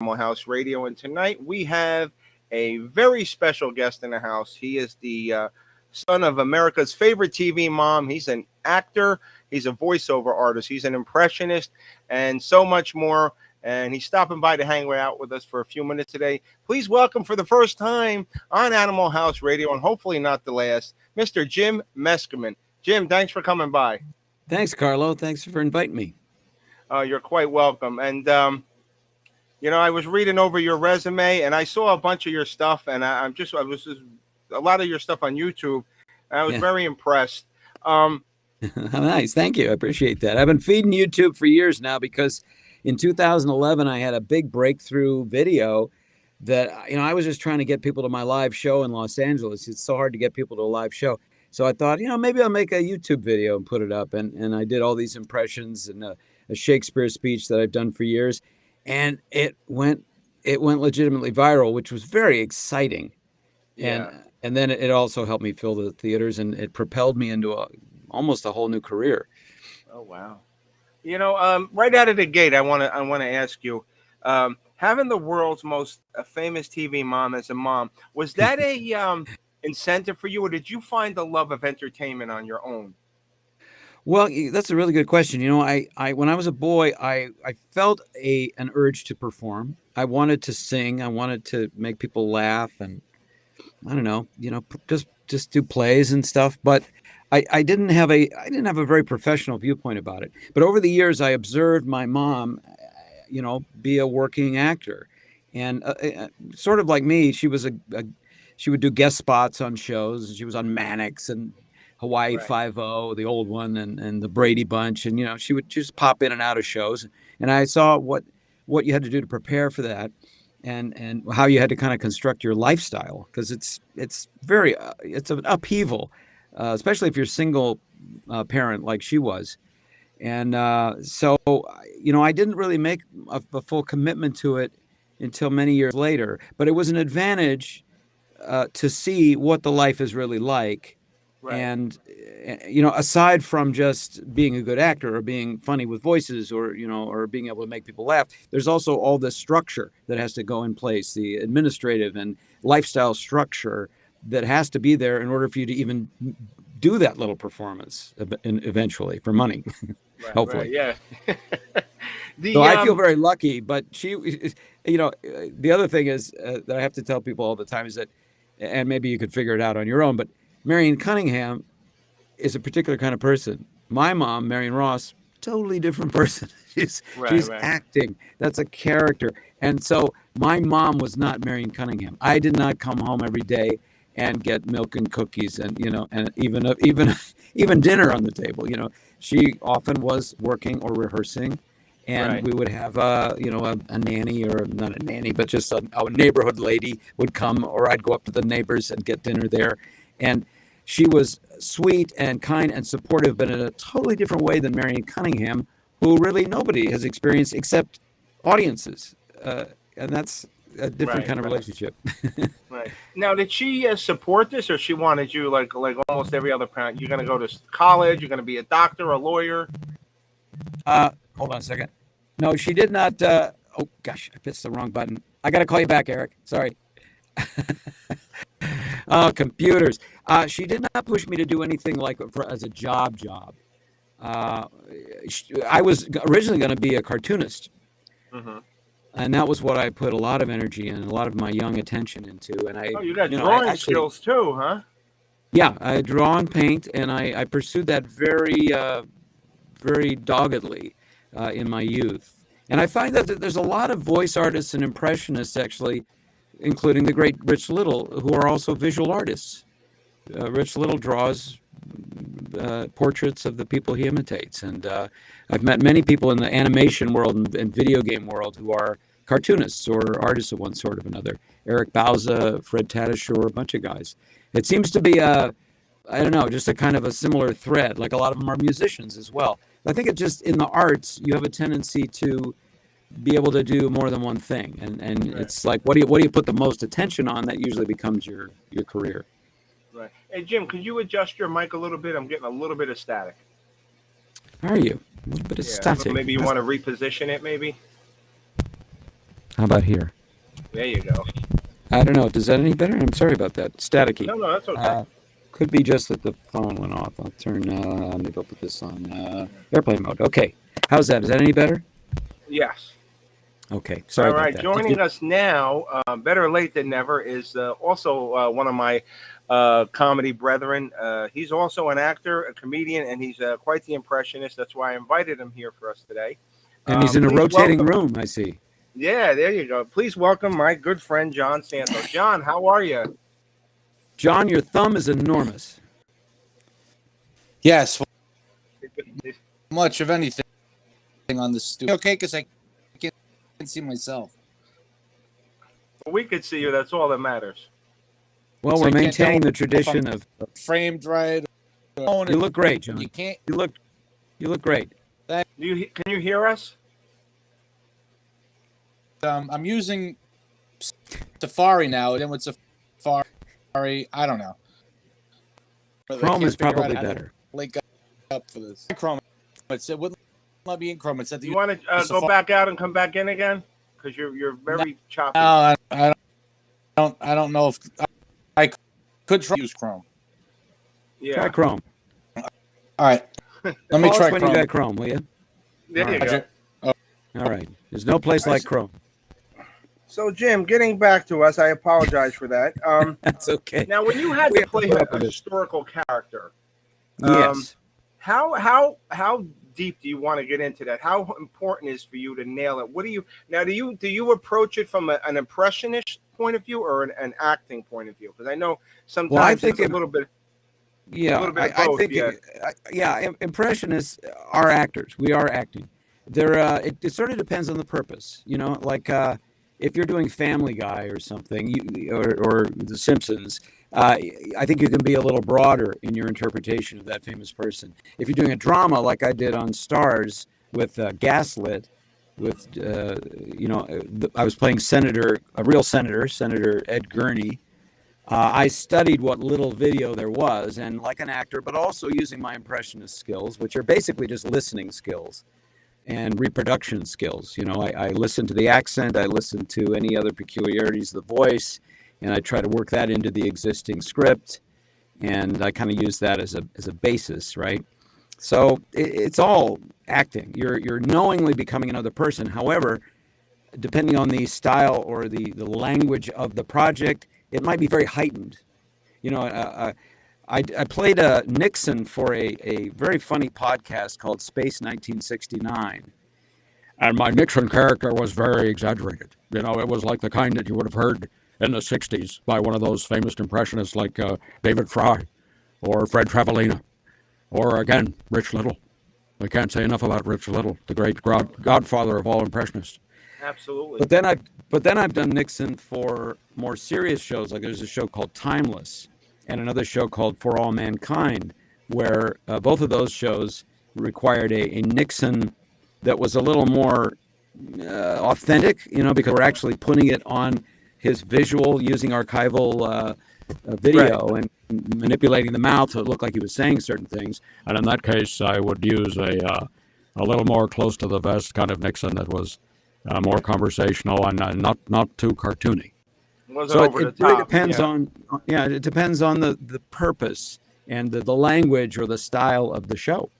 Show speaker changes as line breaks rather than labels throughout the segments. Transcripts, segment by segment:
Animal House Radio, and tonight we have a very special guest in the house. He is the son of America's favorite TV mom. He's an actor, he's a voiceover artist, he's an impressionist, and so much more. And he's stopping by to hang out with us for a few minutes today. Please welcome for the first time on Animal House Radio, and hopefully not the last, Mr. Jim Meskimen. Jim, thanks for coming by.
Thanks, Carlo. Thanks for inviting me.
You're quite welcome. And I was reading over your resume, and I saw a bunch of your stuff, and I was just a lot of your stuff on YouTube, and I was very impressed.
Nice, thank you. I appreciate that. I've been feeding YouTube for years now because in 2011 I had a big breakthrough video that I was just trying to get people to my live show in Los Angeles. It's so hard to get people to a live show, so I thought maybe I'll make a YouTube video and put it up, and I did all these impressions and a Shakespeare speech that I've done for years. And it went legitimately viral, which was very exciting. And then it also helped me fill the theaters, and it propelled me into almost a whole new career.
Oh wow! Right out of the gate, I want to ask you, having the world's most famous TV mom as a mom, was that a incentive for you, or did you find the love of entertainment on your own?
Well, that's a really good question. I when I was a boy, I felt an urge to perform. I wanted to sing. I wanted to make people laugh, and I don't know, just do plays and stuff. But I didn't have a very professional viewpoint about it. But over the years, I observed my mom, be a working actor, and sort of like me, she would do guest spots on shows. She was on Mannix and Hawaii Five-0, the old one, and the Brady Bunch, and she would just pop in and out of shows, and I saw what you had to do to prepare for that, and how you had to kind of construct your lifestyle, because it's an upheaval, especially if you're a single parent like she was, and so I didn't really make a full commitment to it until many years later, but it was an advantage to see what the life is really like. Right. And aside from just being a good actor or being funny with voices or being able to make people laugh, there's also all this structure that has to go in place, the administrative and lifestyle structure that has to be there in order for you to even do that little performance eventually for money, hopefully.
Right, yeah.
So I feel very lucky, but she, the other thing is that I have to tell people all the time is that, and maybe you could figure it out on your own, but Marion Cunningham is a particular kind of person. My mom, Marion Ross, totally different person. She's acting. That's a character. And so my mom was not Marion Cunningham. I did not come home every day and get milk and cookies and and even dinner on the table. She often was working or rehearsing, and we would have a nanny, or not a nanny, but just a neighborhood lady would come, or I'd go up to the neighbors and get dinner there. And she was sweet and kind and supportive, but in a totally different way than Marion Cunningham, who really nobody has experienced except audiences. And that's a different kind of relationship.
Right. Now, did she support this, or she wanted you, like almost every other parent, you're going to go to college, you're going to be a doctor, a lawyer?
Hold on a second. No, she did not. Oh, gosh, I pressed the wrong button. I got to call you back, Eric. Sorry. Oh, computers. She did not push me to do anything like as a job. I was originally going to be a cartoonist. Mm-hmm. And that was what I put a lot of energy and a lot of my young attention into. And
you got drawing skills too, huh?
Yeah, I draw and paint, and I pursued that very, very doggedly in my youth. And I find that there's a lot of voice artists and impressionists, actually, including the great Rich Little, who are also visual artists. Rich Little draws portraits of the people he imitates. And I've met many people in the animation world and video game world who are cartoonists or artists of one sort or another. Eric Bauza, Fred Tatasciore, a bunch of guys. It seems to be just a kind of a similar thread. Like a lot of them are musicians as well. I think it's just in the arts, you have a tendency to be able to do more than one thing. And it's like, what do you put the most attention on? That usually becomes your career.
Right. Hey, Jim, could you adjust your mic a little bit? I'm getting a little bit of static.
How are you? A little bit of static.
Maybe you want to reposition it, maybe?
How about here?
There you go.
I don't know. Does that any better? I'm sorry about that. Staticky.
No, that's okay.
Could be just that the phone went off. I'll turn. Maybe I'll put this on airplane mode. Okay. How's that? Is that any better?
Yes.
Okay. Sorry
All
about
right.
that.
Joining us now, better late than never, is also one of my comedy brethren. He's also an actor, a comedian, and he's quite the impressionist. That's why I invited him here for us today.
And he's in a
Please
rotating
welcome.
room, I see.
Yeah, there you go. Please welcome my good friend John Santos. John, how are you?
John, your thumb is enormous.
Yes, much of anything on the studio. Okay, because I can't see myself.
We could see you. That's all that matters.
Well,
So
we're
you can't
maintaining
tell
the tradition of.
Framed right.
You look great, John.
You can't.
You look great.
Can you hear us?
I'm using Safari now, and with Safari, I don't know.
Chrome is probably better.
Link up for this. Chrome. It wouldn't let me in Chrome. It said
You want to go back out and come back in again? Because you're very choppy.
No, I don't know if I could try to use Chrome.
Yeah.
Try Chrome.
All right. Let me
Call
try
us when
Chrome.
you got Chrome, will you?
There you go.
All right. There's no place like Chrome.
So, Jim, getting back to us, I apologize for that.
That's okay.
Now, when you had
We
to
have to
play
put up
a
with it.
historical character,
Yes.
how deep do you want to get into that? How important is for you to nail it? What do you approach it from an impressionist point of view or an acting point of view? Because I know sometimes
think
it's a little bit.
Yeah,
A little bit of
I
both,
think, impressionists are actors. We are acting. It sort of depends on the purpose. You know, like if you're doing Family Guy or something, or The Simpsons, I think you can be a little broader in your interpretation of that famous person. If you're doing a drama like I did on Stars with Gaslit, with I was playing a real senator, Senator Ed Gurney. I studied what little video there was, and like an actor, but also using my impressionist skills, which are basically just listening skills and reproduction skills. You know, I listen to the accent, I listen to any other peculiarities of the voice, and I try to work that into the existing script, and I kind of use that as a basis, right? So it's all acting. You're knowingly becoming another person. However, depending on the style or the language of the project, it might be very heightened. You know, I played Nixon for a very funny podcast called Space 1969. And my Nixon character was very exaggerated. You know, it was like the kind that you would have heard in the 60s by one of those famous impressionists like David Fry or Fred Travalena or, again, Rich Little. We can't say enough about Rich Little, the great godfather of all impressionists.
Absolutely.
But then I've done Nixon for more serious shows. Like there's a show called Timeless and another show called For All Mankind, where both of those shows required a Nixon that was a little more authentic, you know, because we're actually putting it on his visual using archival video and manipulating the mouth so it looked like he was saying certain things. And in that case, I would use a little more close to the vest kind of Nixon that was more conversational and not too cartoony.
So it
really depends on it depends on the purpose and the language or the style of the show.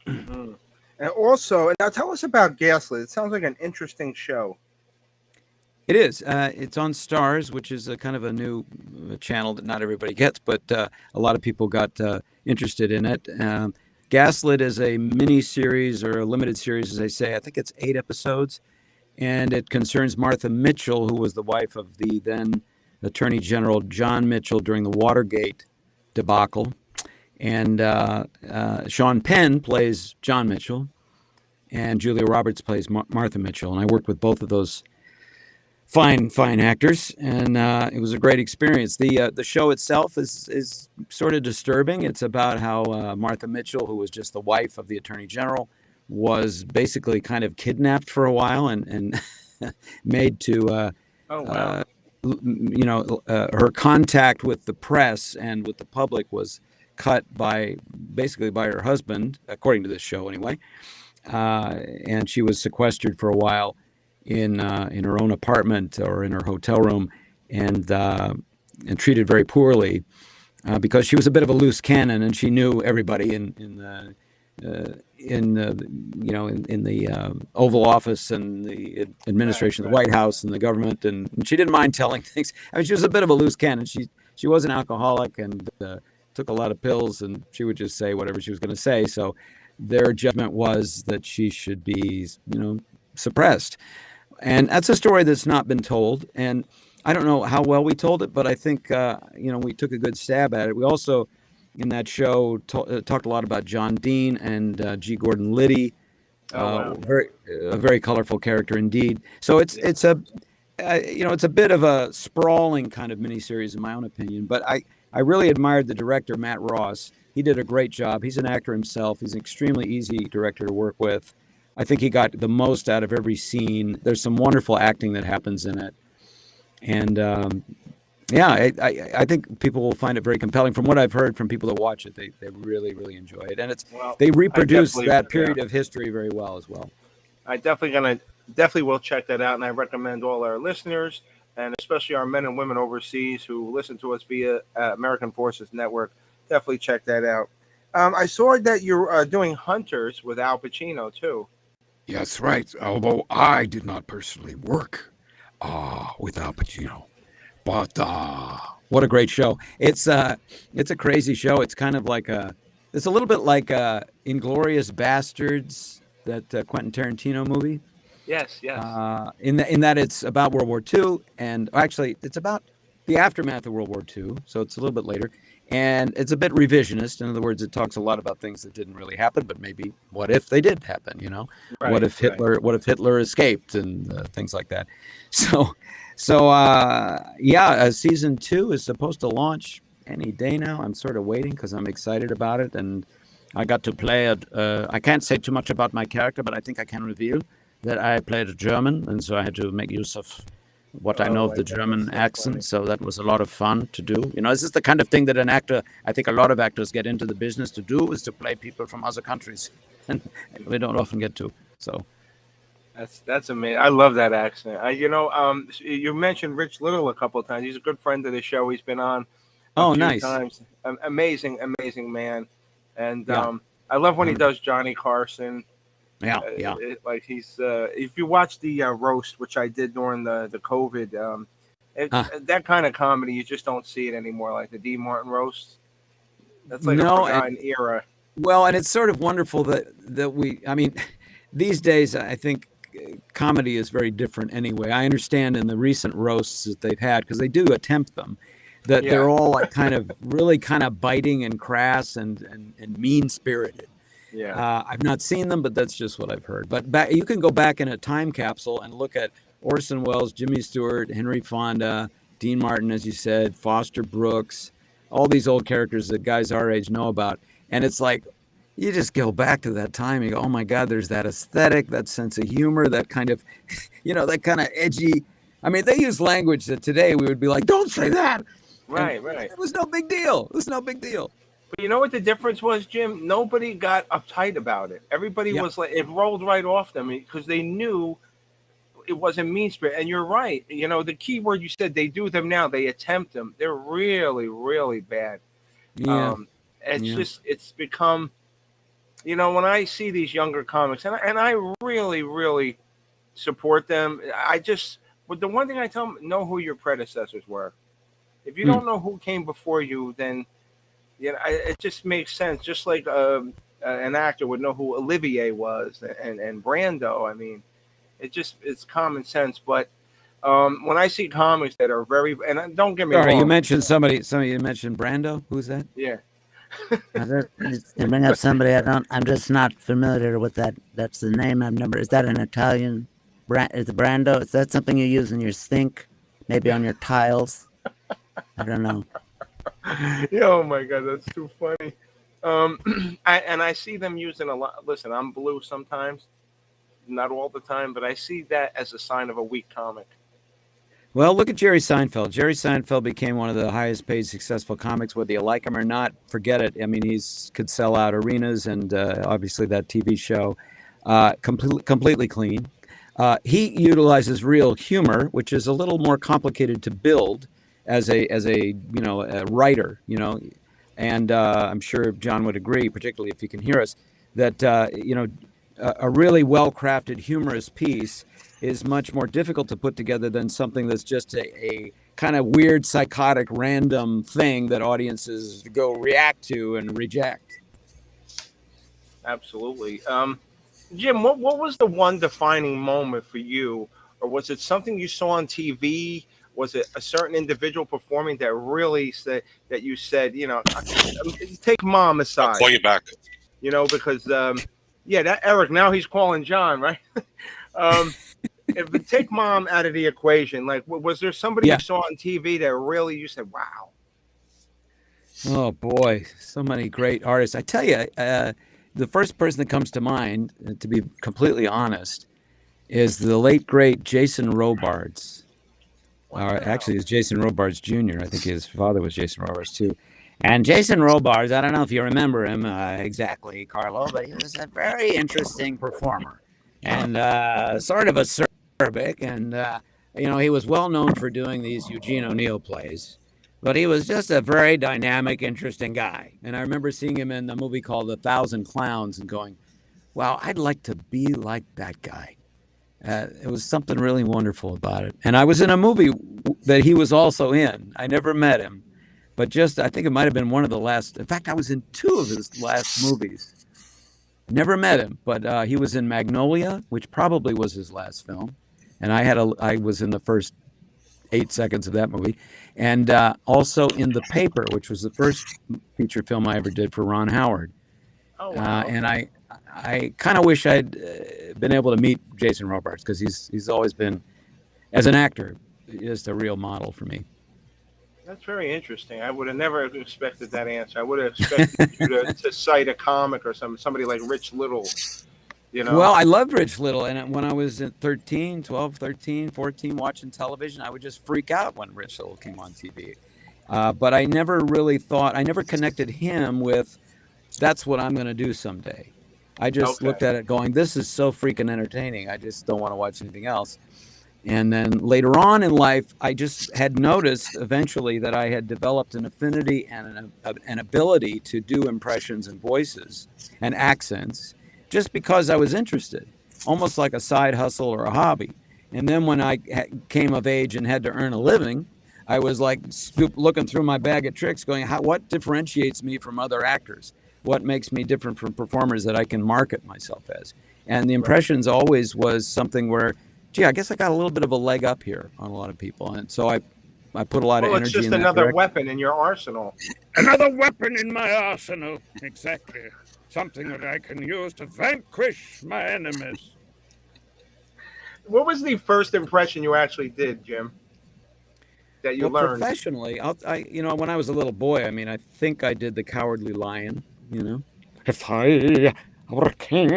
Mm-hmm. And also, now tell us about Gaslit. It sounds like an interesting show.
It is. It's on Stars, which is a kind of a new channel that not everybody gets, but a lot of people got interested in it. Gaslit is a mini series or a limited series, as they say. I think it's 8 episodes, and it concerns Martha Mitchell, who was the wife of the then Attorney General John Mitchell during the Watergate debacle. And Sean Penn plays John Mitchell, and Julia Roberts plays Martha Mitchell. And I worked with both of those fine actors, and it was a great experience. The show itself is sort of disturbing. It's about how Martha Mitchell, who was just the wife of the Attorney General, was basically kind of kidnapped for a while and made to her contact with the press and with the public was cut by her husband, according to this show anyway, and she was sequestered for a while. in her own apartment or in her hotel room, and treated very poorly because she was a bit of a loose cannon and she knew everybody in the Oval Office and the administration of the White House and the government, and she didn't mind telling things. I mean, she was a bit of a loose cannon. She was an alcoholic and took a lot of pills, and she would just say whatever she was going to say. So their judgment was that she should be, suppressed. And that's a story that's not been told. And I don't know how well we told it, but I think, we took a good stab at it. We also, in that show, talked a lot about John Dean and G. Gordon Liddy.
Wow.
A very colorful character indeed. So it's a bit of a sprawling kind of miniseries in my own opinion, but I really admired the director, Matt Ross. He did a great job. He's an actor himself. He's an extremely easy director to work with. I think he got the most out of every scene. There's some wonderful acting that happens in it. And I think people will find it very compelling. From what I've heard from people that watch it, they really, really enjoy it. And they reproduce that period of history very well as well.
I definitely will check that out, and I recommend all our listeners, and especially our men and women overseas who listen to us via American Forces Network, definitely check that out. I saw that you're doing Hunters with Al Pacino too.
Yes, right. Although I did not personally work with Al Pacino, but
what a great show! It's a crazy show. It's kind of like it's a little bit like Inglourious Bastards, that Quentin Tarantino movie.
Yes.
In that it's about World War II, and actually it's about the aftermath of World War II, so it's a little bit later, and it's a bit revisionist. In other words, it talks a lot about things that didn't really happen, but maybe what if they did happen?
Right,
what if Hitler escaped and things like that. So season 2 is supposed to launch any day now. I'm sort of waiting because I'm excited about it, and I got to play it. I can't say too much about my character, but I think I can reveal that I played a German, and so I had to make use of what I know of the German accent. Funny. So that was a lot of fun to do. This is the kind of thing that I think a lot of actors get into the business to do, is to play people from other countries, and we don't often get to. So
that's amazing. I love that accent. You mentioned Rich Little a couple of times. He's a good friend of the show. He's been on a few
nice
times. Amazing man. And I love when he does Johnny Carson.
Yeah.
He's if you watch the roast, which I did during the COVID, that kind of comedy, you just don't see it anymore, like the D. Martin roast. That's like a forgotten era.
Well, and it's sort of wonderful that these days I think comedy is very different anyway. I understand in the recent roasts that they've had, because they do attempt them, that they're all like kind of biting and crass and mean-spirited.
Yeah.
I've not seen them, but that's just what I've heard. But you can go back in a time capsule and look at Orson Welles, Jimmy Stewart, Henry Fonda, Dean Martin, as you said, Foster Brooks, all these old characters that guys our age know about. And it's like, you just go back to that time. You go, oh my God, there's that aesthetic, that sense of humor, that kind of, that kind of edgy. I mean, they use language that today we would be like, don't say that.
Right.
It was no big deal.
But you know what the difference was, Jim? Nobody got uptight about it. Everybody was like, it rolled right off them because they knew it wasn't mean spirit. And you're right. The key word you said, they do them now. They attempt them. They're really, really bad.
Yeah.
It's become, when I see these younger comics, and I really, really support them. But the one thing I tell them, know who your predecessors were. If you don't know who came before you, then it just makes sense. Just like an actor would know who Olivier was and Brando. I mean, it's common sense. But when I see comics that are very, and don't get me wrong.
You mentioned somebody you mentioned Brando. Who's that?
Yeah.
You bring up somebody I'm just not familiar with that. That's the name I've never. Is that an Italian brand? Is it Brando? Is that something you use in your sink? Maybe on your tiles? I don't know.
Oh my God, that's too funny. I see them using a lot. Listen, I'm blue sometimes, not all the time, but I see that as a sign of a weak comic.
Well, look at Jerry Seinfeld. Jerry Seinfeld became one of the highest paid successful comics, whether you like him or not. Forget it. I mean, could sell out arenas, and obviously that TV show, completely clean. He utilizes real humor, which is a little more complicated to build as a a writer, and I'm sure John would agree, particularly if he can hear us, that a really well-crafted humorous piece is much more difficult to put together than something that's just a kind of weird, psychotic, random thing that audiences go react to and reject.
Absolutely. Jim, what was the one defining moment for you, or was it something you saw on TV? Was it a certain individual performing that really said that you said, take Mom
I'll
aside,
call you back.
because that Eric, now he's calling John, right? If we take Mom out of the equation, like, was there somebody you saw on TV that really you said, wow?
Oh boy, so many great artists. I tell you, the first person that comes to mind, to be completely honest, is the late great Jason Robards. Actually, it's Jason Robards Jr. I think his father was Jason Robards too. And Jason Robards, I don't know if you remember him exactly, Carlo, but he was a very interesting performer and sort of acerbic. And, he was well known for doing these Eugene O'Neill plays. But he was just a very dynamic, interesting guy. And I remember seeing him in the movie called 1,000 Clowns and going, wow, I'd like to be like that guy. It was something really wonderful about it. And I was in a movie that he was also in. I never met him, but I think it might have been one of the last. In fact, I was in 2 of his last movies. Never met him, but he was in Magnolia, which probably was his last film. And I was in the first 8 seconds of that movie, and also in The Paper, which was the first feature film I ever did for Ron Howard.
Oh, wow.
And I kind of wish I'd been able to meet Jason Robards, because he's always been, as an actor, just a real model for me.
That's very interesting. I would have never expected that answer. I would have expected you to cite a comic or somebody like Rich Little.
Well, I loved Rich Little, and when I was at 13, 12, 13, 14, watching television, I would just freak out when Rich Little came on TV. But I never really I never connected him with, that's what I'm going to do someday. I just looked at it going, this is so freaking entertaining. I just don't want to watch anything else. And then later on in life, I just had noticed eventually that I had developed an affinity and an ability to do impressions and voices and accents, just because I was interested, almost like a side hustle or a hobby. And then when I came of age and had to earn a living, I was like looking through my bag of tricks going, what differentiates me from other actors? What makes me different from performers that I can market myself as? And the impressions always was something where, gee, I guess I got a little bit of a leg up here on a lot of people. And so I put a lot of energy in that.
It's just another weapon in your arsenal.
Another weapon in my arsenal. Exactly. Something that I can use to vanquish my enemies.
What was the first impression you actually did, Jim? That you learned
professionally? When I was a little boy, I think I did the Cowardly Lion.
If I were king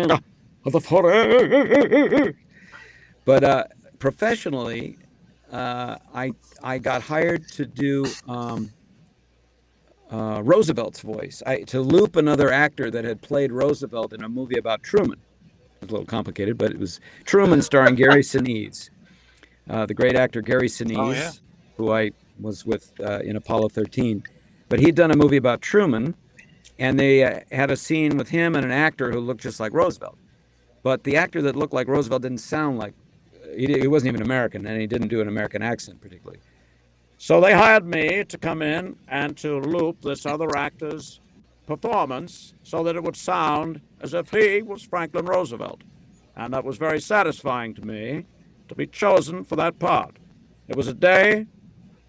of the forest.
But professionally, I got hired to do Roosevelt's voice, to loop another actor that had played Roosevelt in a movie about Truman. It was a little complicated, but it was Truman starring Gary Sinise, the great actor Gary Sinise, who I was with in Apollo 13. But he'd done a movie about Truman, and they had a scene with him and an actor who looked just like Roosevelt. But the actor that looked like Roosevelt didn't sound like, he wasn't even American, and he didn't do an American accent particularly. So they hired me to come in and to loop this other actor's performance so that it would sound as if he was Franklin Roosevelt. And that was very satisfying to me to be chosen for that part. It was a day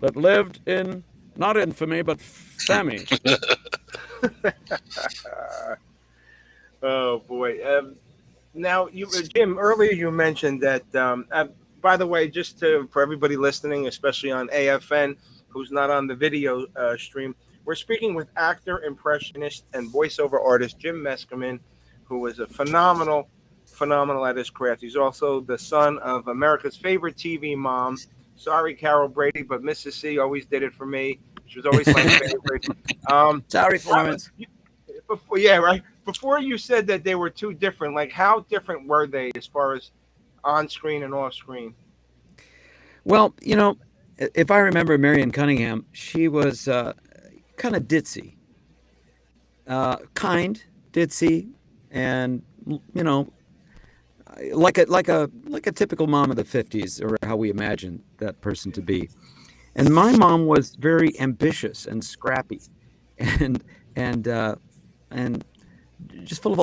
that lived in, not infamy, but femi.
Oh, boy. Now, Jim, earlier you mentioned that, by the way, just for everybody listening, especially on AFN, who's not on the video stream, we're speaking with actor, impressionist, and voiceover artist Jim Meskimen, who is a phenomenal at his craft. He's also the son of America's favorite TV mom. Sorry, Carol Brady, but Mrs. C always did it for me. She was always my favorite.
Sorry, Florence.
Before you said that they were two different, like how different were they as far as on screen and off screen?
Well, if I remember Marion Cunningham, she was kind of ditzy, kind, ditzy, and like a typical mom of the 50s, or how we imagine that person to be. And my mom was very ambitious and scrappy, and and and just full of a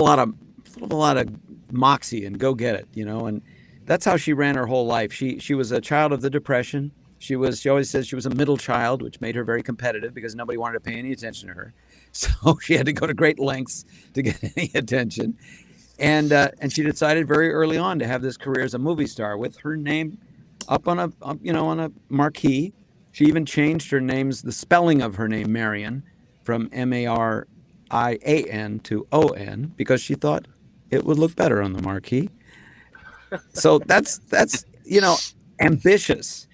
lot of moxie and go get it, and that's how she ran her whole life. She was a child of the Depression. She always says she was a middle child, which made her very competitive because nobody wanted to pay any attention to her. So she had to go to great lengths to get any attention. And she decided very early on to have this career as a movie star with her name up on a marquee. She even changed the spelling of her name, Marion, from Marian to On, because she thought it would look better on the marquee. So that's ambitious,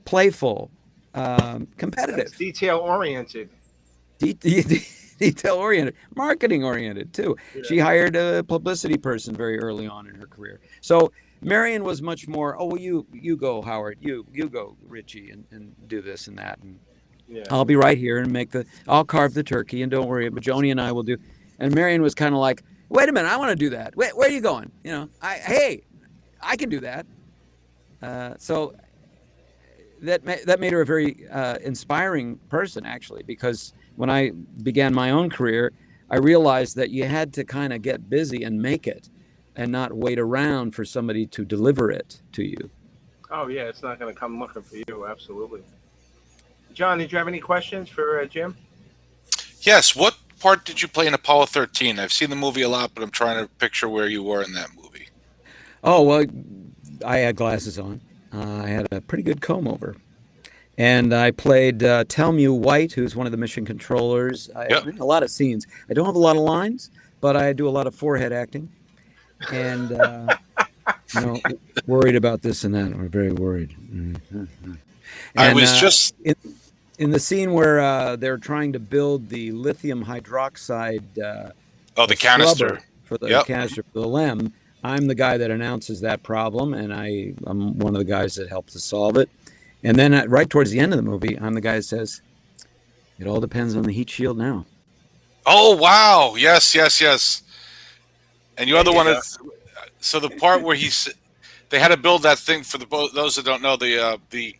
playful, competitive,
Detail oriented.
detail oriented, marketing oriented too.
Yeah.
She hired a publicity person very early on in her career. So Marion was much more, oh, well, you go, Howard, you go, Richie, and do this and that, and
Yeah.
I'll be right here and I'll carve the turkey, and don't worry, but Joni and I will do. And Marion was kind of like, wait a minute, I want to do that. Where are you going? I can do that. So that made her a very inspiring person, actually, because when I began my own career, I realized that you had to kind of get busy and make it, and not wait around for somebody to deliver it to you.
Oh yeah, it's not going to come looking for you. Absolutely. John, did you have any questions for Jim?
Yes. What part did you play in Apollo 13? I've seen the movie a lot, but I'm trying to picture where you were in that movie.
Oh, well, I had glasses on. I had a pretty good comb over. And I played Telmu White, who's one of the mission controllers. I
Yep.
had a lot of scenes. I don't have a lot of lines, but I do a lot of forehead acting. And, worried about this and that. We're very worried. Mm-hmm.
I
And,
was just
in the scene where they're trying to build the lithium hydroxide
the canister.
scrubber for the
Yep.
canister for the LEM, I'm the guy that announces that problem, and I'm one of the guys that helps to solve it. And then right towards the end of the movie, I'm the guy that says, it all depends on the heat shield now.
Oh wow! Yes. And you're the one that's so the part where they had to build that thing for those that don't know, the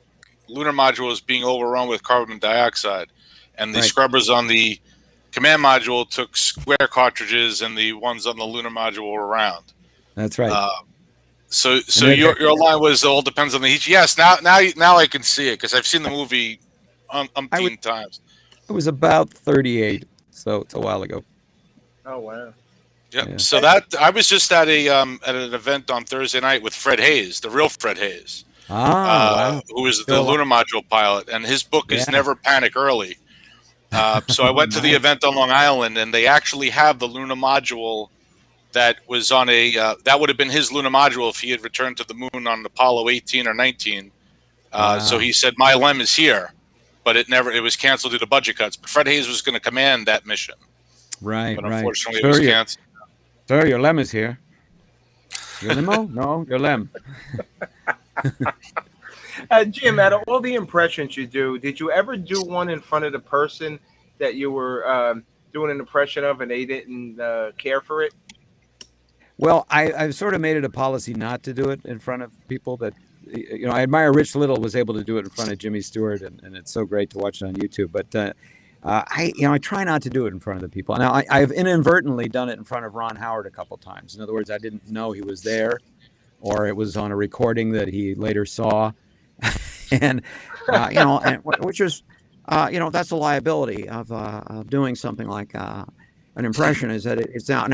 lunar module is being overrun with carbon dioxide, and the
Right.
scrubbers on the command module took square cartridges, and the ones on the lunar module were round.
That's right.
So
then-
your line was all depends on the heat. Yes, now I can see it because I've seen the movie umpteen times.
It was about 38, so it's a while ago.
Oh wow.
Yep.
Yeah.
So that I was just at an event on Thursday night with Fred Hayes, the real Fred Hayes,
Wow.
who is the
Still-
lunar module pilot, and his book is
Yeah.
Never Panic Early. So I went to the event on Long Island, and they actually have the lunar module that was on that would have been his lunar module if he had returned to the moon on Apollo 18 or 19.
Wow.
So he said, "My LEM is here," but it was canceled due to budget cuts. But Fred Hayes was going to command that mission,
Right,
but
right.
unfortunately it was canceled.
Sir, your LEM is here. Your limo? No, your LEM.
Jim, out of all the impressions you do, did you ever do one in front of the person that you were doing an impression of, and they didn't care for it?
Well, I've sort of made it a policy not to do it in front of people that, I admire Rich Little was able to do it in front of Jimmy Stewart, and it's so great to watch it on YouTube. But I try not to do it in front of the people. Now, I've inadvertently done it in front of Ron Howard a couple times. In other words, I didn't know he was there, or it was on a recording that he later saw. And, which is, that's a liability of doing something like an impression, is that it's out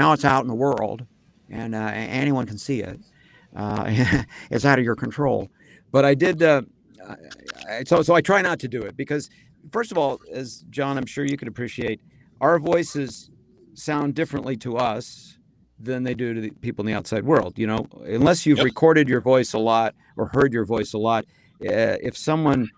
in the world, and anyone can see it. It's out of your control. But I did, so I try not to do it because, first of all, as John, I'm sure you can appreciate, our voices sound differently to us than they do to the people in the outside world. Unless you've
Yep.
recorded your voice a lot or heard your voice a lot, if someone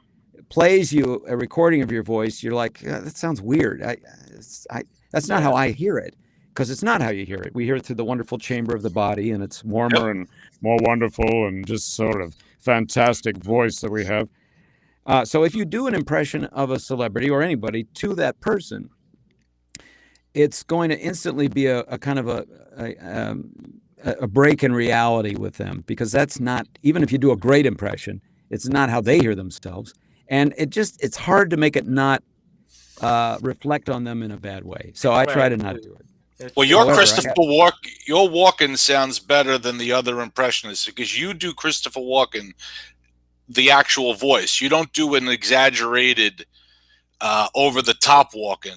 plays you a recording of your voice, you're like, that sounds weird. That's not how I hear it. because it's not how you hear it. We hear it through the wonderful chamber of the body, and it's
Warmer and more wonderful and just sort of fantastic voice that we have.
So if you do an impression of a celebrity or anybody to that person, it's going to instantly be a kind of a break in reality with them, because that's not, even if you do a great impression, it's not how they hear themselves. And it's hard to make it not reflect on them in a bad way. So I try to not do it.
Well, your
However,
Christopher your Walken sounds better than the other impressionists, because you do Christopher Walken, the actual voice. You don't do an exaggerated, over the top Walken,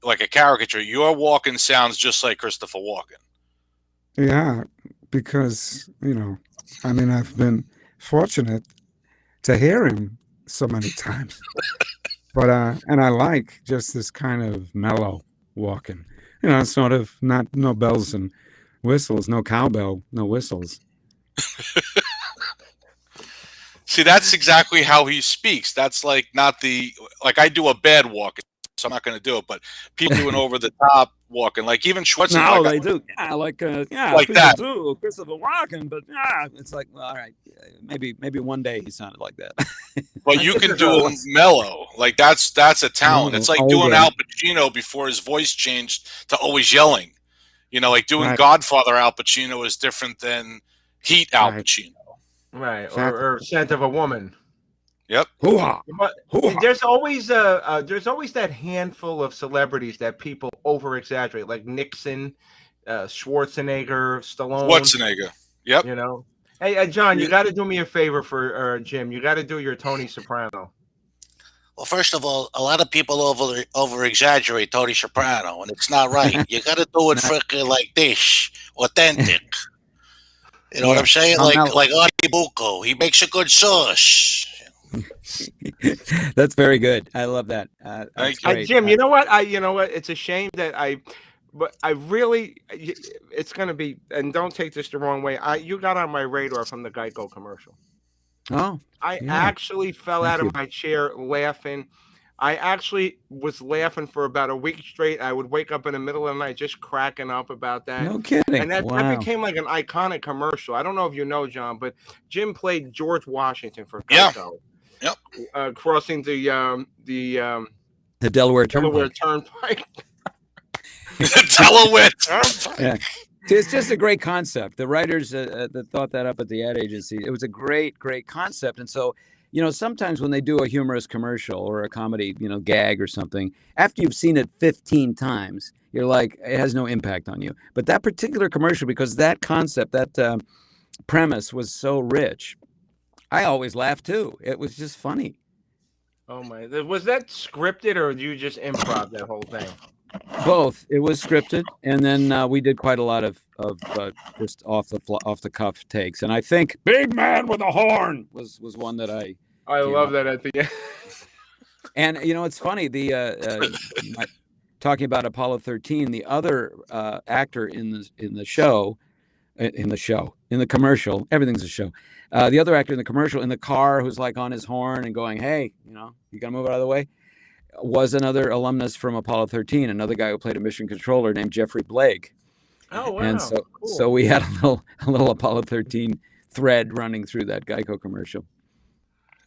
like a caricature. Your Walken sounds just like Christopher Walken.
Yeah, because, I've been fortunate to hear him so many times. But and I like just this kind of mellow Walken. Sort of no bells and whistles, no cowbell, no whistles.
See, that's exactly how he speaks. That's like not like I do a bad Walken, so I'm not going to do it. But people do an over the top Walken, like even Schwarzenegger.
No, they do. Yeah, like
like
people
that.
do Christopher Walken, but it's like, well, all right, maybe one day he sounded like that.
But you can do him mellow. Like that's a talent. It's like doing Al Pacino before his voice changed to always yelling. Like doing Godfather Al Pacino is different than Heat Al Pacino.
Right, or Scent of a Woman.
Yep.
But there's always that handful of celebrities that people over exaggerate, like Nixon, Schwarzenegger, Stallone.
Schwarzenegger. Yep.
Hey, John, you got to do me a favor for Jim. You got to do your Tony Soprano.
Well, first of all, a lot of people over exaggerate Tony Soprano, and it's not right. You got to do it freaking like this, authentic. You know what I'm saying? Like Artie Bucco. He makes a good sauce.
That's very good. I love that.
Jim, you know what? It's a shame that but I really, it's going to be, and don't take this the wrong way. You got on my radar from the Geico commercial.
Oh,
I actually fell out of my chair laughing. I actually was laughing for about a week straight. I would wake up in the middle of the night just cracking up about that.
No kidding.
And that became like an iconic commercial. I don't know if you know, John, but Jim played George Washington for Geico.
Yep.
Crossing the
Delaware
Turnpike.
Delaware Turnpike.
Yeah. It's just a great concept. The writers that thought that up at the ad agency, it was a great concept. And so, sometimes when they do a humorous commercial or a comedy, gag or something, after you've seen it 15 times, you're like, it has no impact on you. But that particular commercial, because that concept, that premise was so rich, I always laughed too. It was just funny.
Oh my! Was that scripted, or did you just improv that whole thing?
Both. It was scripted, and then we did quite a lot of just off the cuff takes. And I think
"Big Man with a Horn"
was one that I
love that at the end.
And it's funny, talking about Apollo 13, the other actor in the commercial, everything's a show. The other actor in the commercial in the car who's like on his horn and going, "Hey, you gotta move out of the way," was another alumnus from Apollo 13, another guy who played a mission controller named Jeffrey Blake.
Oh, wow.
And so,
cool.
So we had a little Apollo 13 thread running through that Geico commercial.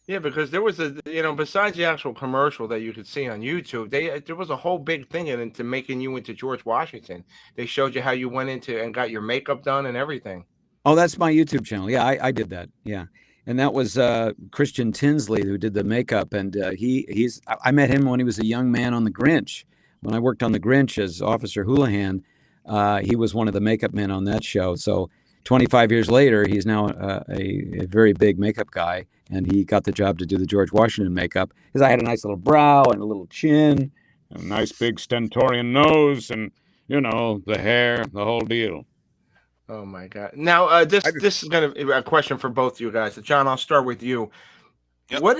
Yeah, because there was besides the actual commercial that you could see on YouTube, there was a whole big thing into making you into George Washington. They showed you how you went into and got your makeup done and everything.
Oh, that's my YouTube channel. Yeah, I did that. Yeah. And that was Christian Tinsley who did the makeup. And I met him when he was a young man on The Grinch. When I worked on The Grinch as Officer Houlihan, he was one of the makeup men on that show. So 25 years later, he's now a very big makeup guy. And he got the job to do the George Washington makeup because I had a nice little brow and a little chin,
a nice big stentorian nose, and, the hair, the whole deal.
Oh my God! Now this is going to be a question for both you guys. John, I'll start with you. Yep. What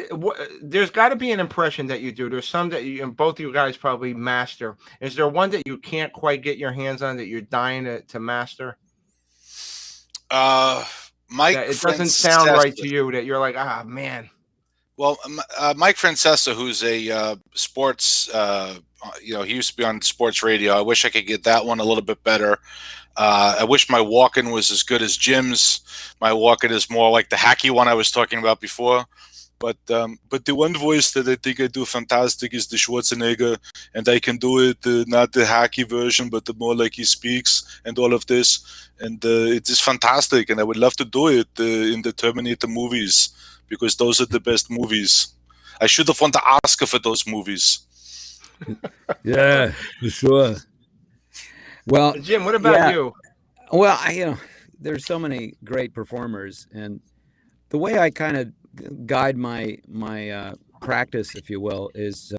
there's got to be an impression that you do. There's some that you and both of you guys probably master. Is there one that you can't quite get your hands on that you're dying to master?
It
doesn't sound right to you. That you're like, man.
Well, Mike Francesa, who's a sports, he used to be on sports radio. I wish I could get that one a little bit better. I wish my walk-in was as good as Jim's. My walk-in is more like the hacky one I was talking about before. But the one voice that I think I do fantastic is the Schwarzenegger, and I can do it not the hacky version, but the more like he speaks and all of this, and it is fantastic. And I would love to do it in the Terminator movies because those are the best movies. I should have won the Oscar for those movies.
Yeah, for sure. Well,
Jim, what about you?
Well, there's so many great performers, and the way I kind of guide my practice, if you will, is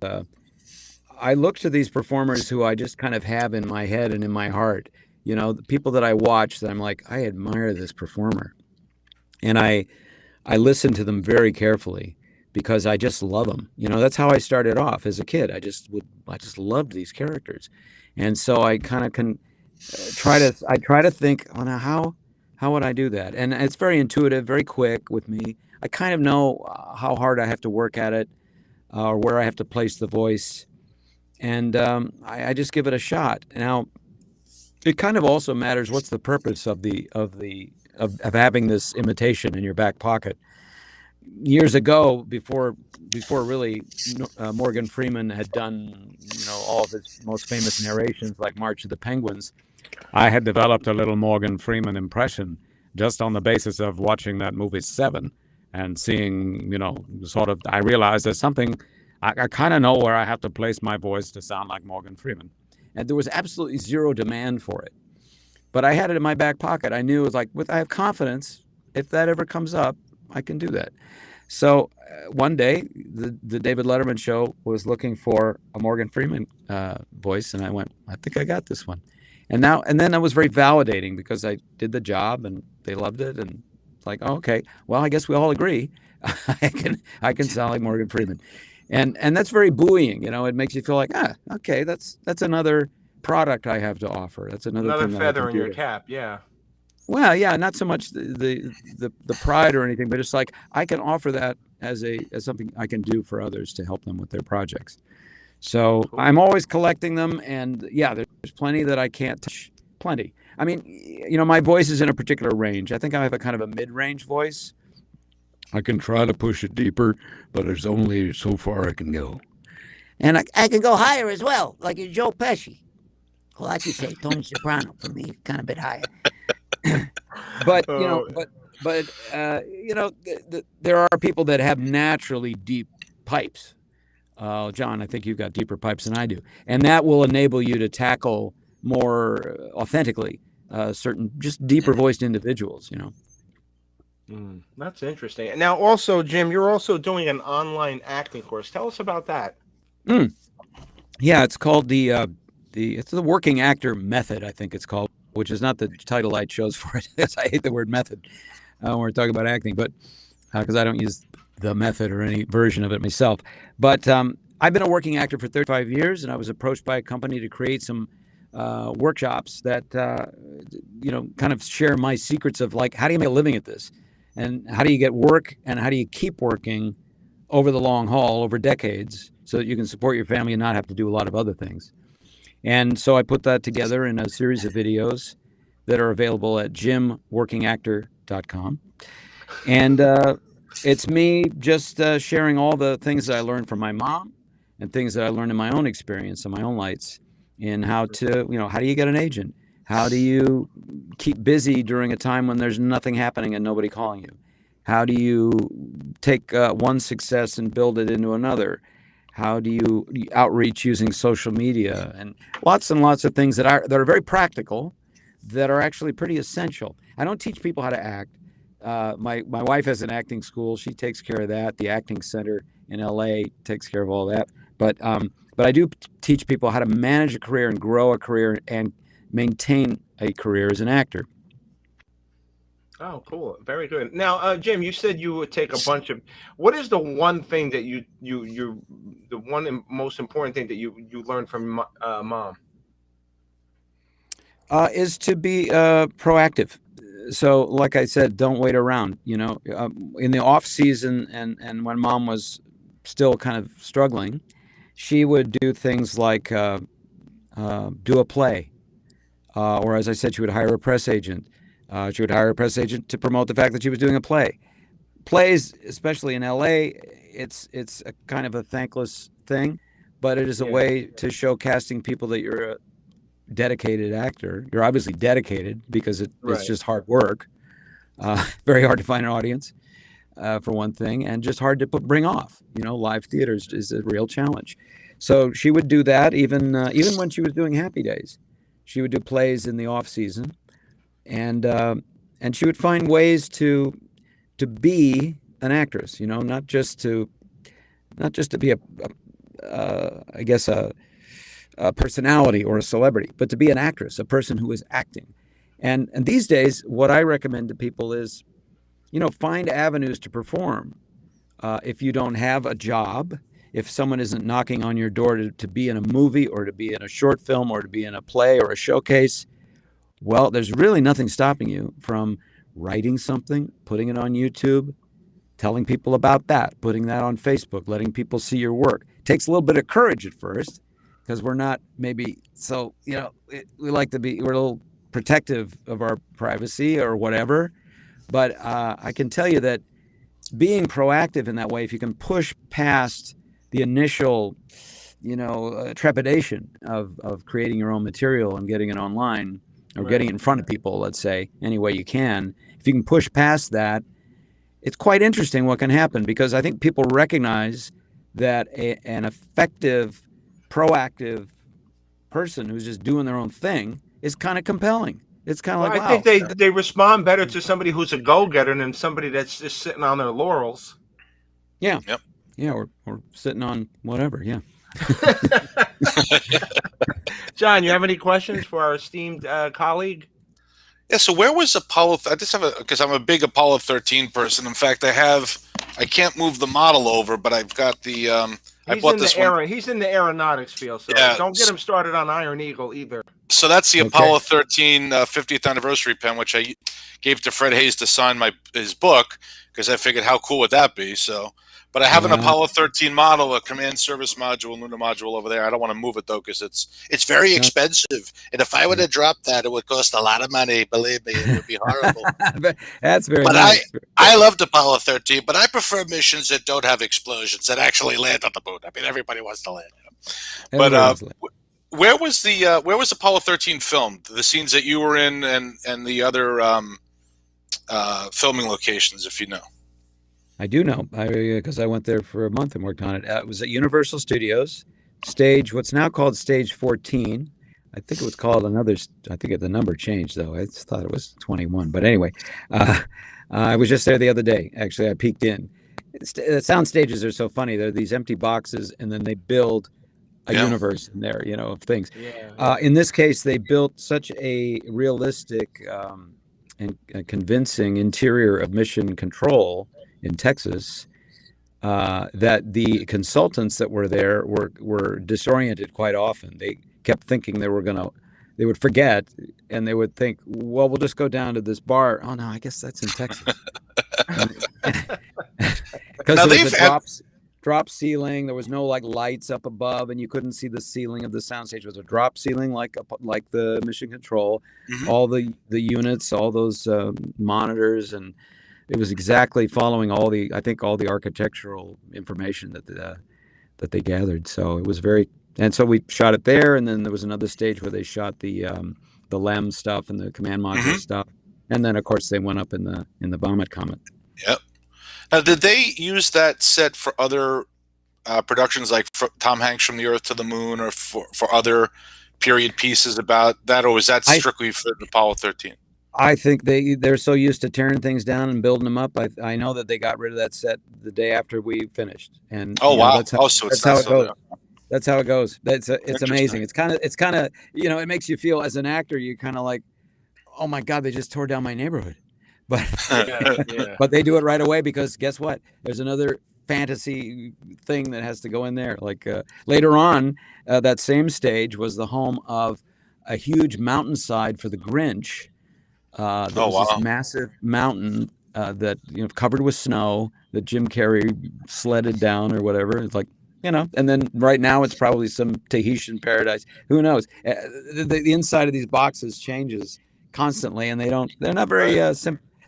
I look to these performers who I just kind of have in my head and in my heart. The people that I watch that I'm like, I admire this performer, and I listen to them very carefully because I just love them. That's how I started off as a kid. I just loved these characters, and so I kind of try to think, oh, now how would I do that? And it's very intuitive, very quick with me. I kind of know how hard I have to work at it, or where I have to place the voice, and I just give it a shot. Now, it kind of also matters what's the purpose of having this imitation in your back pocket. Years ago, before really Morgan Freeman had done all of his most famous narrations like March of the Penguins, I had developed a little Morgan Freeman impression just on the basis of watching that movie Seven and seeing, I realized there's something, I kind of know where I have to place my voice to sound like Morgan Freeman. And there was absolutely zero demand for it. But I had it in my back pocket. I knew it was like, I have confidence. If that ever comes up, I can do that. So one day, the David Letterman show was looking for a Morgan Freeman voice, and I went, I think I got this one. And then that was very validating because I did the job and they loved it, and it's like, oh, okay, well, I guess we all agree I can sound like Morgan Freeman, and that's very buoying. It makes you feel like, okay, that's another product I have to offer. That's another thing
feather in your cap. Yeah.
Well, yeah, not so much the pride or anything, but it's like I can offer that as something I can do for others to help them with their projects. So cool. I'm always collecting them, and yeah, there's plenty that I can't touch. Plenty. I mean, my voice is in a particular range. I think I have a kind of a mid-range voice. I can try to push it deeper, but there's only so far I can go.
And I can go higher as well, like Joe Pesci. Well, I could say Tony Soprano for me, kind of a bit higher.
But there are people that have naturally deep pipes. John, I think you've got deeper pipes than I do, and that will enable you to tackle more authentically certain just deeper voiced individuals.
That's interesting. Now, also, Jim, you're also doing an online acting course. Tell us about that.
Yeah, it's called the working actor method, I think it's called, which is not the title I chose for it. I hate the word method when we're talking about acting, but because I don't use the method or any version of it myself. But I've been a working actor for 35 years, and I was approached by a company to create some workshops that, kind of share my secrets of like, how do you make a living at this? And how do you get work, and how do you keep working over the long haul, over decades, so that you can support your family and not have to do a lot of other things. And so I put that together in a series of videos that are available at jimworkingactor.com. And it's me just sharing all the things that I learned from my mom and things that I learned in my own experience and my own lights in how to, how do you get an agent? How do you keep busy during a time when there's nothing happening and nobody calling you? How do you take one success and build it into another? How do you outreach using social media? And lots of things that are very practical, that are actually pretty essential. I don't teach people how to act. My wife has an acting school. She takes care of that. The acting center in LA takes care of all that. But I do teach people how to manage a career and grow a career and maintain a career as an actor.
Oh, cool. Very good. Now, Jim, you said you would take a bunch of, what is the one thing that the one most important thing that you learned from Mom?
Is to be proactive. so like I said, don't wait around. You know, in the off season and when mom was still kind of struggling, she would do things like do a play, or as I said, she would hire a press agent. She would hire a press agent to promote the fact that she was doing a play. Plays, especially in LA, it's a kind of a thankless thing, but it is a way to show casting people that you're a dedicated actor. You're obviously dedicated because it's just hard work. Very hard to find an audience, for one thing, and just hard to bring off. You know, live theaters is a real challenge. So she would do that even when she was doing Happy Days. She would do plays in the off season, and she would find ways to be an actress. You know, not just to be I guess a personality or a celebrity, but to be an actress, a person who is acting. And these days, what I recommend to people is, you know, find avenues to perform. If you don't have a job, if someone isn't knocking on your door to be in a movie or to be in a short film or to be in a play or a showcase, well, there's really nothing stopping you from writing something, putting it on YouTube, telling people about that, putting that on Facebook, letting people see your work. It takes a little bit of courage at first because we're not maybe so, you know, we're a little protective of our privacy or whatever. But I can tell you that being proactive in that way, if you can push past the initial, you know, trepidation of creating your own material and getting it online or getting it in front of people, let's say, any way you can, if you can push past that, it's quite interesting what can happen, because I think people recognize that an effective, proactive person who's just doing their own thing is kind of compelling. It's kind of like,
I think they respond better to somebody who's a go-getter than somebody that's just sitting on their laurels.
Yeah.
Yep.
Yeah, or sitting on whatever. Yeah.
John, you have any questions for our esteemed colleague?
Yeah. So where was Apollo? I just have because I'm a big Apollo 13 person. In fact, I can't move the model over, but I've got the. I bought this one.
He's in the aeronautics field, so don't get him started on Iron Eagle either.
So that's the Apollo 13 50th anniversary pen, which I gave to Fred Hayes to sign his book, because I figured how cool would that be. So, but I have an Apollo 13 model, a command service module, lunar module over there. I don't want to move it though, because
it's very expensive, and if I would have dropped that, it would cost a lot of money. Believe me, it would be horrible.
That's very
but
nice.
I loved Apollo 13, but I prefer missions that don't have explosions, that actually land on the moon. I mean, everybody wants to land. But where was Apollo 13 filmed? The scenes that you were in, and the other filming locations, if you know.
I do know, because I went there for a month and worked on it. It was at Universal Studios, what's now called Stage 14. I think it was called I think the number changed, though. I thought it was 21. But anyway, I was just there the other day. Actually, I peeked in. The sound stages are so funny. They're these empty boxes, and then they build a universe in there, you know, of things. Yeah. In this case, they built such a realistic and convincing interior of Mission Control in Texas that the consultants that were there were disoriented quite often. They kept thinking they would forget, and they would think, well, we'll just go down to this bar. Oh no, I guess that's in Texas. Because there was a drop ceiling. There was no like lights up above, and you couldn't see the ceiling of the soundstage. It was a drop ceiling, like the Mission Control. Mm-hmm. All the units, all those monitors, and it was exactly following all the architectural information that they gathered. So it was and so we shot it there, and then there was another stage where they shot the LEM stuff and the command module stuff, and then of course they went up in the Vomit Comet.
Yep. Now, did they use that set for other productions, like for Tom Hanks from the Earth to the Moon, or for other period pieces about that, or was that strictly for Apollo 13?
I think they're so used to tearing things down and building them up. I know that they got rid of that set the day after we finished. And
wow!
That's how it goes. That's how it goes. It's amazing. It's kind of you know, it makes you feel as an actor, you kind of like, oh my God, they just tore down my neighborhood. But but they do it right away, because guess what? There's another fantasy thing that has to go in there. Like later on, that same stage was the home of a huge mountainside for the Grinch. That
Oh,
was this
wow.
massive mountain that covered with snow that Jim Carrey sledded down or whatever. It's like, and then right now it's probably some Tahitian paradise. Who knows? The inside of these boxes changes constantly, and they're not very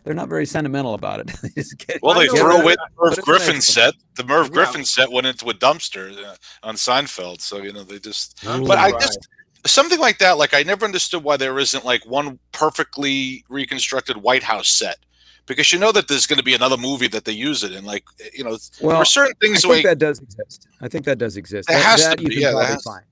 they're not very sentimental about it. They just
Well, they
I know
threw
what
away
I-
the Merv
but it's
Griffin
nice.
set. The Merv
Yeah.
Griffin set went into a dumpster on Seinfeld. So they just.
I'm
But I
surprised.
just something like that. Like I never understood why there isn't like one perfectly reconstructed White House set, because that there's going to be another movie that they use it in. Like there
Well,
were certain
I
things
think
like
that does exist. I think that does exist.
there has
That
to
you
be.
can
Yeah, there
probably
has to.
find.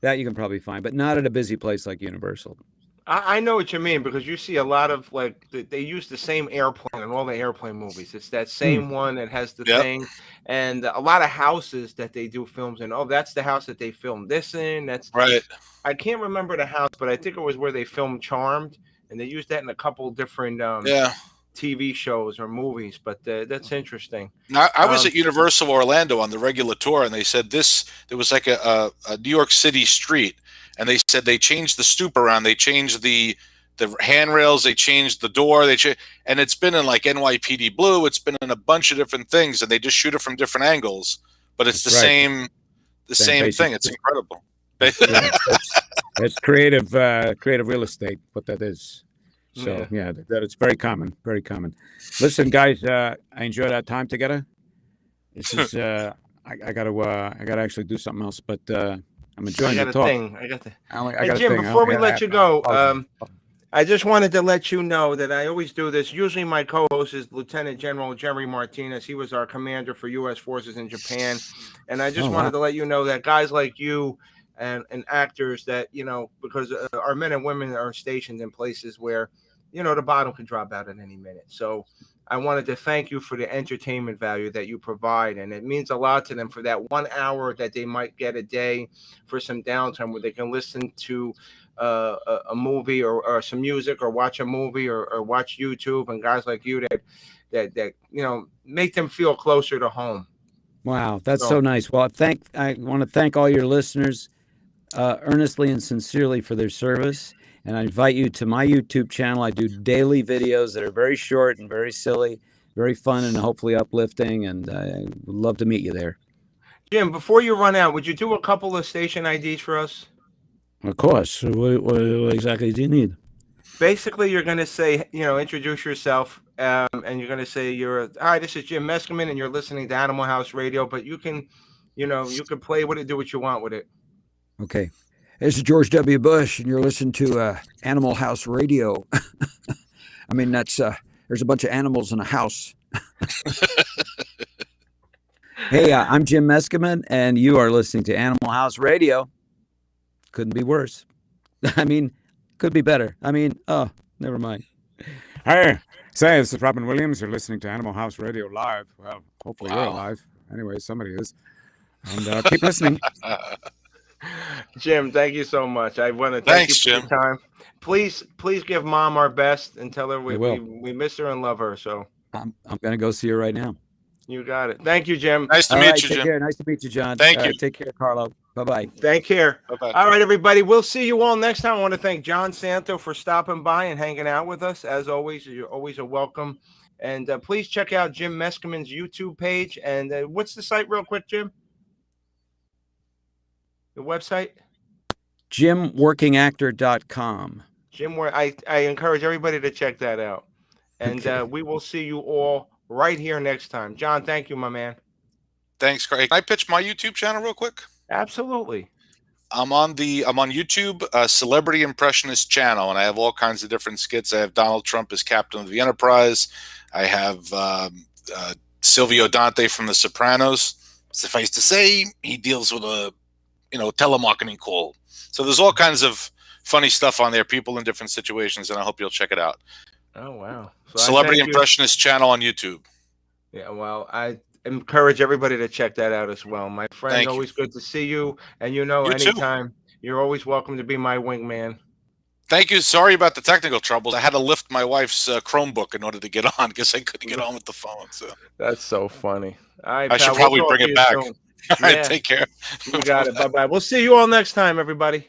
That you can probably find, but not at a busy place like Universal.
I know what you mean, because you see a lot of they use the same airplane in all the airplane movies. It's that same one that has the
Yep.
thing, and a lot of houses that they do films in. Oh, that's the house that they filmed this in.
Right.
I can't remember the house, but I think it was where they filmed Charmed, and they used that in a couple different
Yeah.
TV shows or movies. But that's interesting.
Now, I was at Universal Orlando on the regular tour, and they said there was like a New York City street, and they said they changed the stoop around, they changed the handrails, they changed the door, and it's been in like NYPD Blue, it's been in a bunch of different things, and they just shoot it from different angles, but it's
That's
the
right.
same thing. It's incredible.
It's creative real estate, what that is. So that it's very common, very common. Listen, guys, I enjoyed our time together. This is I gotta actually do something else, but I'm enjoying the talk.
I got the.
I
Hey,
got a
Jim,
thing.
before we
I
let
have-
you go,
apologize.
I just wanted to let you know that I always do this. Usually, my co-host is Lieutenant General Jerry Martinez. He was our commander for U.S. forces in Japan, and I just wanted to let you know that guys like you and actors that because our men and women are stationed in places where the bottom could drop out at any minute. So I wanted to thank you for the entertainment value that you provide, and it means a lot to them for that 1 hour that they might get a day for some downtime where they can listen to a movie or some music or watch a movie or watch YouTube, and guys like you that make them feel closer to home.
Wow, that's so nice. Well, I want to thank all your listeners earnestly and sincerely for their service. And I invite you to my YouTube channel. I do daily videos that are very short and very silly, very fun and hopefully uplifting. And I would love to meet you there.
Jim, before you run out, would you do a couple of station IDs for us?
Of course. What exactly do you need?
Basically, you're going to say, introduce yourself, and you're going to say, hi, this is Jim Meskerman, and you're listening to Animal House Radio. But you can, you can play with it, do what you want with it.
Okay. This is George W. Bush, and you're listening to Animal House Radio. I mean, there's a bunch of animals in a house. Hey, I'm Jim Meskerman, and you are listening to Animal House Radio. Couldn't be worse. I mean, could be better. I mean, never mind.
Hey, this is Robin Williams. You're listening to Animal House Radio live. Well, hopefully you're alive. Anyway, somebody is. And keep listening.
Jim, thank you so much. I want to thank you for your time. Please give Mom our best and tell her we miss her and love her. So
I'm going to go see her right now.
You got it. Thank you, Jim.
Nice to meet you, Jim.
Care. Nice to meet you, John.
Thank you.
Take care, Carlo. Bye-bye.
Take care.
Bye-bye.
All right, everybody. We'll see you all next time. I want to thank John Santo for stopping by and hanging out with us. As always, you're always a welcome. And please check out Jim Meskerman's YouTube page. And what's the site real quick, Jim? The website?
JimWorkingActor.com.
Jim, I encourage everybody to check that out. And we will see you all right here next time. John, thank you, my man.
Thanks, Craig. Can I pitch my YouTube channel real quick?
Absolutely.
I'm on YouTube, Celebrity Impressionist channel, and I have all kinds of different skits. I have Donald Trump as captain of the Enterprise. I have Silvio Dante from The Sopranos. Suffice to say, he deals with a telemarketing call. So there's all kinds of funny stuff on there, people in different situations, and I hope you'll check it out.
Oh, wow. So
Celebrity Impressionist channel on YouTube.
Yeah, well, I encourage everybody to check that out as well. My friend, always good to see you. And anytime, you're always welcome to be my wingman.
Thank you. Sorry about the technical troubles. I had to lift my wife's Chromebook in order to get on because I couldn't get on with the phone. So
that's so funny. All right,
I should probably bring it back. All right, take care.
You got it. Bye-bye. We'll see you all next time, everybody.